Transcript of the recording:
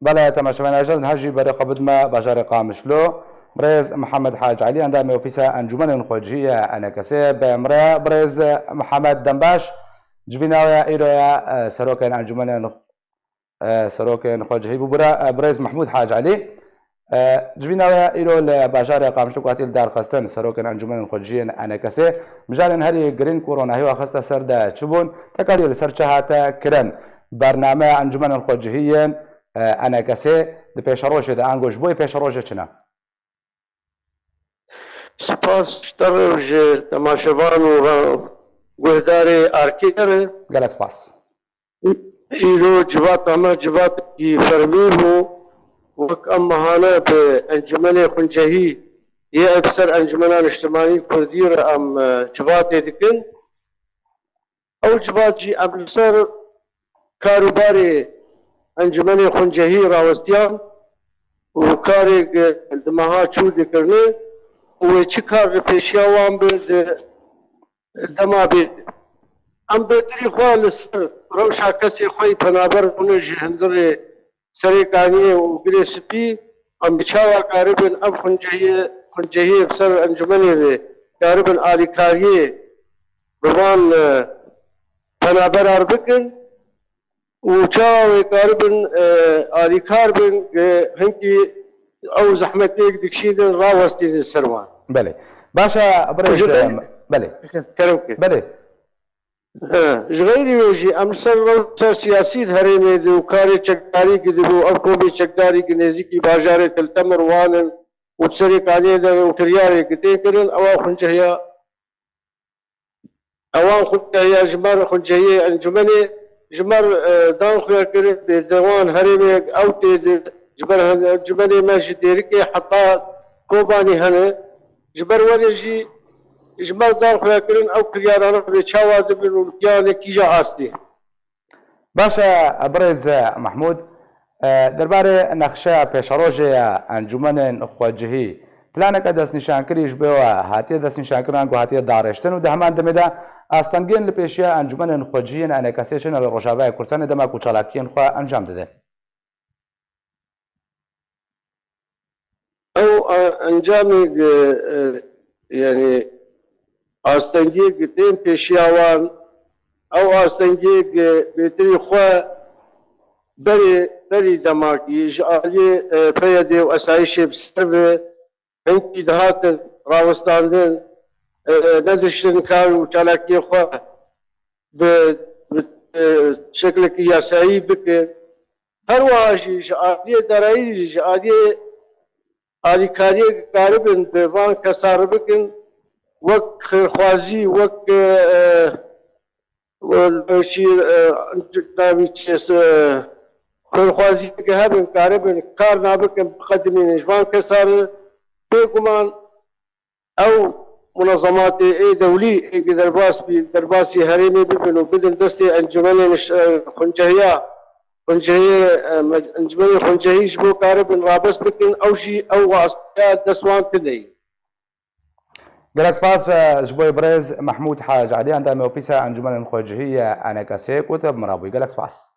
بەڵێ تەماشەبانەژەن هەژی بەرەقەبدمە باژارێ قامشلۆ برێز محەممەد حاج علی ئەندامی ئۆفیسە ئەنجومەنێن خۆجیە ئەنەکەسێ بەمرە برێز محەممەد دەمباش جویناوە ئیرۆیە سەرۆکێن ئەنجومەنێن سەرۆکێن خۆجهی بوو برێز محمود حاج علی جویناوە ئیرۆ لە باژارێ قامشلۆ کاتی دارخستن سەرۆکێن ئەنجومەنێن خۆجیەن ئەنەکەسێ مژارێن هەری گرین کۆڕۆناهیوە خستە سەردە چبوون تەکاری لەسەر چه هاتە کرن بەرنامە ئەنجومەنێن خۆجهیەن ئەنەکەسێ di pêşerojê de angoş boyê pêşerojê çi ne? Spas ji ji temaşevan û guhdarê Arkigerê gelek spas. Îro civat me civatekî fermî bû wek em mehane bi encûmenê xuncehî yê ev ser Encûmena Niştimanî Kurdî re em civatê dikin. Ew civat jî em li ser karûbarê Encûmenê Xuncehî rawestiyan û karێk di meha çû dikirine û wê çi kar li pêşiya wan bi di dema bê. Em bêtirî xwe li ser rewşa kesê xwe yî penaber bûne ji hindirê serê kaniyê û girê spî em bi çawa karibin ev xuncehiyê bi ser encûmenê vê karibin alîkariyê bi van penaberar bikin û çawa wê karibin alîkar bin hinkî ew zehmetiyek dikşîdin rawestî li ser wan. Belê. Baş e birêz belê. Keremke. Belê. Ji xêrî wê jî em li ser rewşa siyasî di herêmê de û karê çekdarî dibû ev komê çekdarî nêzîkî bajarê Tiltemer wanin û serê kaniyê de û kiryarê tê kirin ewa xuncehiya ewan xuncehiya ji mer xuncehiyê encûmenê ji mer dan xuya kirin bêdewan herêmê ew tê de ji ber encûmenê me ji dêrikê heta kobanî hene ji ber werê jî ji mer dan xuya kirin ew kiryaran bê çawa dibin û yanê kîja astî. Baş e birêz Mahmud derbarê nexşeya pêşerojê ya encûmenên xwecihî planeke destnîşankirî ji bo hatiye destnîşankiran ku hatiye darêştin û di heman demê de astengên li pêşiya encûmenên xwecihiyên enekesê çin li Rojavayê Kurdistanê dema ku çalakiyên xwe encam dide. Ew encamê yanî astengiyek tên pêşiya wan ew astengiyek bêtirî xwe berê demakî ji aliyê peyedê û esayişê bi ser vê hinkî dihatin rawestandin nediştin kar û çalakiyê xwe bi şeklekî yasayî bikin. Her wiha jî ji aliyê derayî jî ji aliyê alîkariyê karibin bi van kesar bikin wek xêrxwazî wek xêrxwazî hebin karibin kar nabikin biqedimînin ji van kesar bêguman ew munezematê ê dewlî êgî derbasî herêmê bibin û bidin destê encûmenên xuncehiya encûmenê xuncehî ji bo karibin rabest bikin ew jî ew wasteya dest wan tide. Gelek spas ji bo birêz Mahmud Hac Alî endamê ofîsa encûmenên xwecihî ya enekesê ku te bi mirabûyî gelek spas.